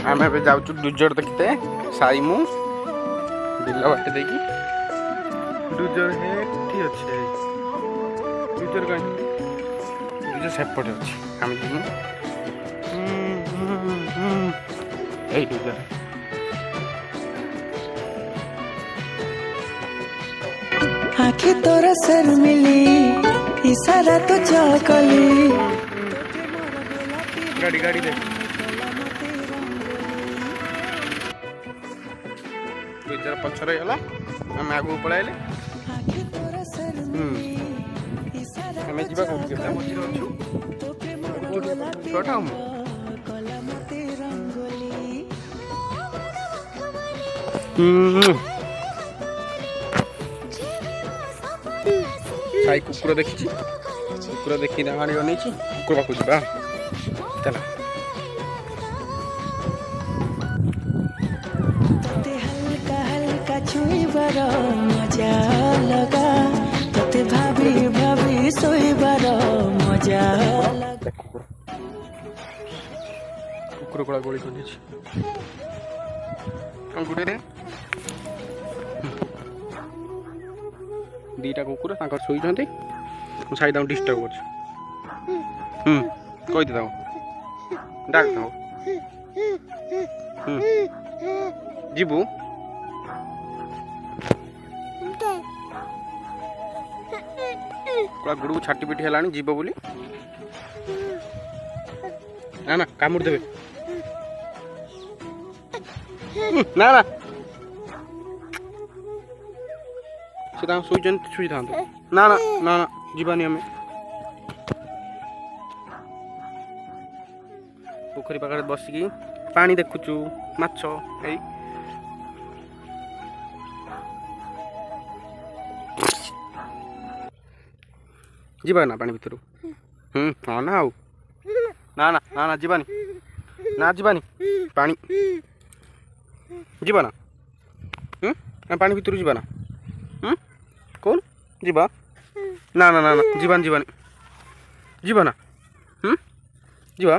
आम जाऊँ डुजर देखते साई मु बिल बाटे देखी डुजर हेठी अच्छे डुजर कहीं डुजर सेपटे अच्छे आम जी डुजर आखि तोर सर मिली इशारा तो चकली गाड़ी गाड़ी देख डुजर पछर गला आम आगू पଳାइले आम जा मझे अच्छु छोटा साई कुकुर देखी कुकुर देखी गाड़ी अन कुकुर पाक जा चला छुईबार मजा लगा तोते भाभी भाभी सोईबार मजा कुकुर कड़ा गोली कर गुटे दीटा कुकुर शोई साइड डिस्टर्ब कर कही डाक जीवु गुड़ को छाटी पिटी है जीव बोली ना ना कामुड़ देवे ना ना से शुई था ना ना ना ना जीवानी आम पोखरी पाखे बसिकी पानी देखुचु माछ ए जीवा ना पानी भितर हाँ ना आउ ना ना ना ना जीवानी ना जीवानी पानी जीवा ना पानी भितर जीवा ना कौन जीवा ना ना ना ना जीवानी जीवानी जीवा ना जीवा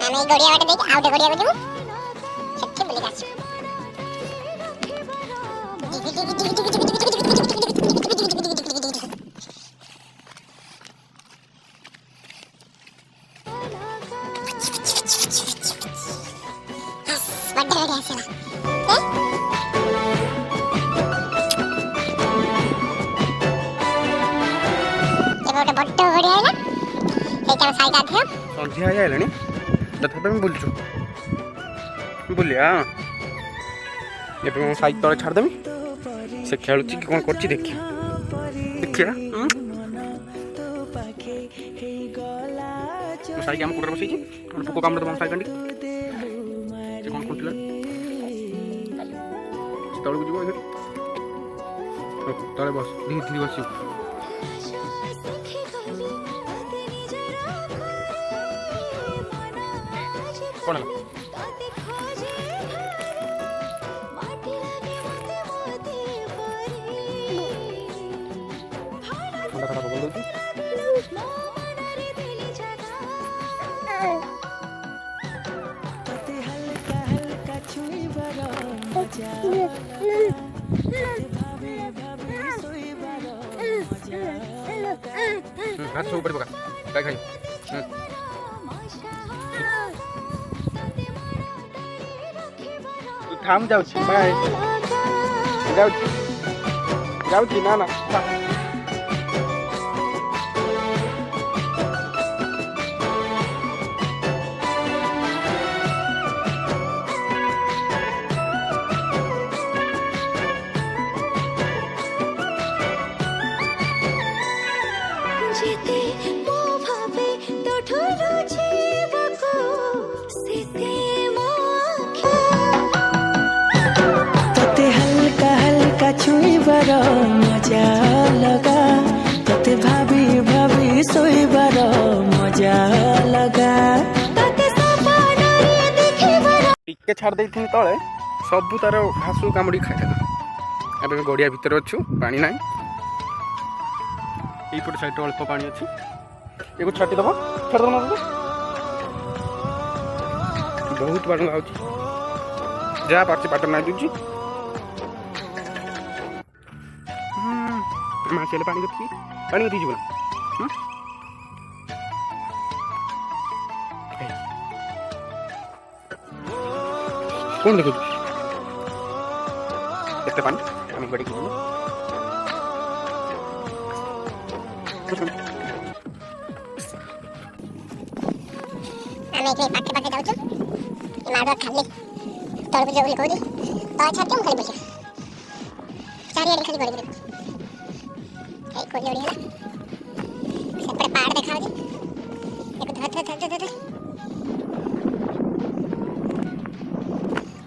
ଆମେ ଗଡିଆ ବାଟେ ଦେଇକି ଆଉ ଗୋଟେ ଗଡିଆକୁ ଯିବୁ ସେଠି ବୁଲିକି ଆସିବୁ बड्डे गड़िया आसला गोटे बड्ड गड़िया है ना साई गाधिया संध्या आइलानी तथापि बुलचु बुलिया ए साई तले छाड़देमी से खेलुची कि कौन करछि देखिया देखिया साई के हम कुटर बसैछि पोको काम दम साई कंडी से कौन करथिला तळे बुझिबो तळे बस धीरे धीरे बसियो कौन है हाथ से ऊपर पकड़ क्या खाई थाम जाऊँ बाय जाऊँ ना ना छुईबार मजा लगा तोते भाभी भाभी सोईबार मजा लगा ଟିକେ ଛାଡ଼ି ଦେଇଥିଲି ତଳେ ସବୁ ତାର ଘାସ କାମୁଡ଼ି ଖାଇଦେଲା। ଏବେ ଗଡ଼ିଆ ଭିତରେ ଅଛୁ, ପାଣି ନାହିଁ। এইপଟେ ସାଇଡ଼୍ରେ ଅଳ୍ପ ପାଣି ଅଛି, ଏକୁ ଛାଡ଼ିଦେବ ଛାଡ଼ିଦେବ ନା ବହୁତ ପାଣି ଆଉଛି, ଯାହା ପାରୁଛି ବାଟ ନାଇଁ ଦେଉଛି। ମାଛ ହେଲେ ପାଣି କତିକି ଯିବ ନା। कौन देखो कितने पानी हम बड़ी की ଆମେ ଏଠି ପାଖେ ପାଖେ ଯାଉଛୁ। ଏ ମାଡ଼ ଖାଲି ତଳକୁ ଯିବ ବୋଲି କହୁଛି, ତଳେ ଛାଡିଦିଅ ମୁଁ ଖାଲି ବୁଲିବା ଚାରିଆଡ଼େ ଖାଲି ଗଡ଼ି ଗଡ଼ି ଏଇ କୋଳି ଓଡ଼ି ହେଲା। ସେପଟେ ପାହାଡ଼ ଦେଖାଯାଉଛି, ଏକୁ ଧର ଧର ଧର ଧର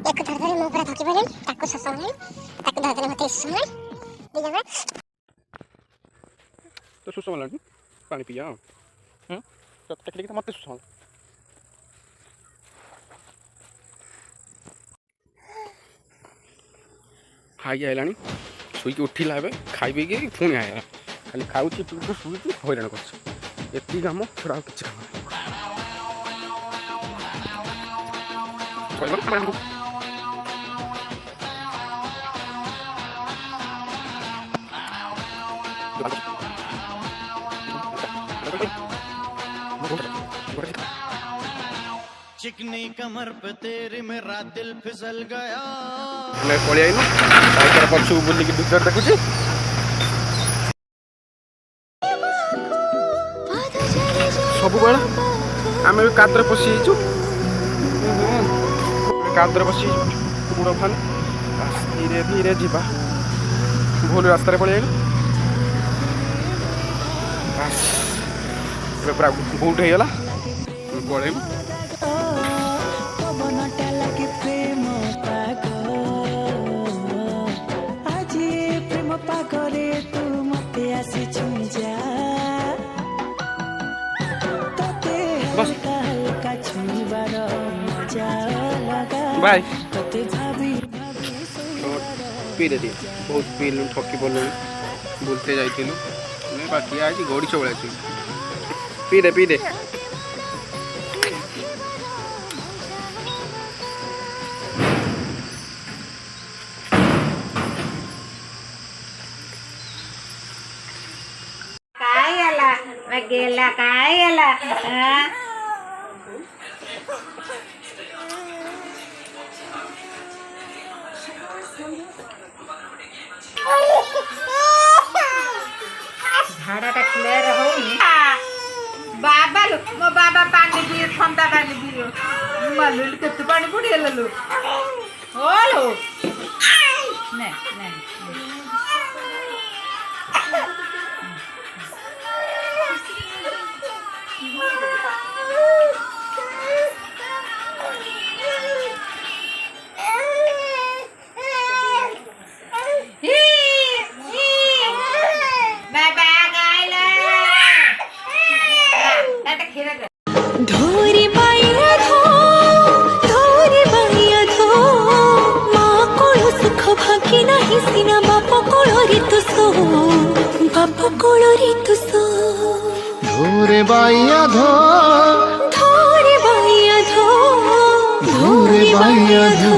ଏକୁ ଧର ଧର ମୁଁ ପୁରା ଥକି ପଡ଼ିଲିଣି। ତାକୁ ଶୋଷ ହେଲାଣି, ତାକୁ ଧର ଧର ମୋତେ ଶୋଷ ହେଲାଣି। ଦି ଜଣ तो सुस वाला पानी पिया तो टेक्निक मत सुस खाई आइला शुक उठिला खाई कि पुणी आएगा खाली खाऊँ शुची हईराण कर काम छोड़ा किसी काम चिकनी कमर पे तेरी मेरा दिल फिसल गया। मैं पड़ी आई पछू बुलिक भर देखुची सब आम कादर पशिचु कादर पशि गुड़ फान धीरे धीरे जीवा भूल रास्त पड़े पूरा बुट होगा पड़े पागरे तू मते आसी छुंजा तते हल्का हल्का छुईबार मजा लगा बाय तते भाभी पी दे बहुत पीलु थकी पड़लु बुलते जाइलु बाकी आज गड़ी चौड़ा पी दे गेला काय गेला झाड़ाटा क्लियर होनी बाबा मो बाबा पानी दिए ठंडा पानी दियो मल्लू केते पानी पड़ेला लो ओलो ने ने धोरी बाइया धो माँ कोलो सुख भागी नहीं सीना बाप कोलो ऋतु सो धोरे बाइया धो धोरी बाइया धो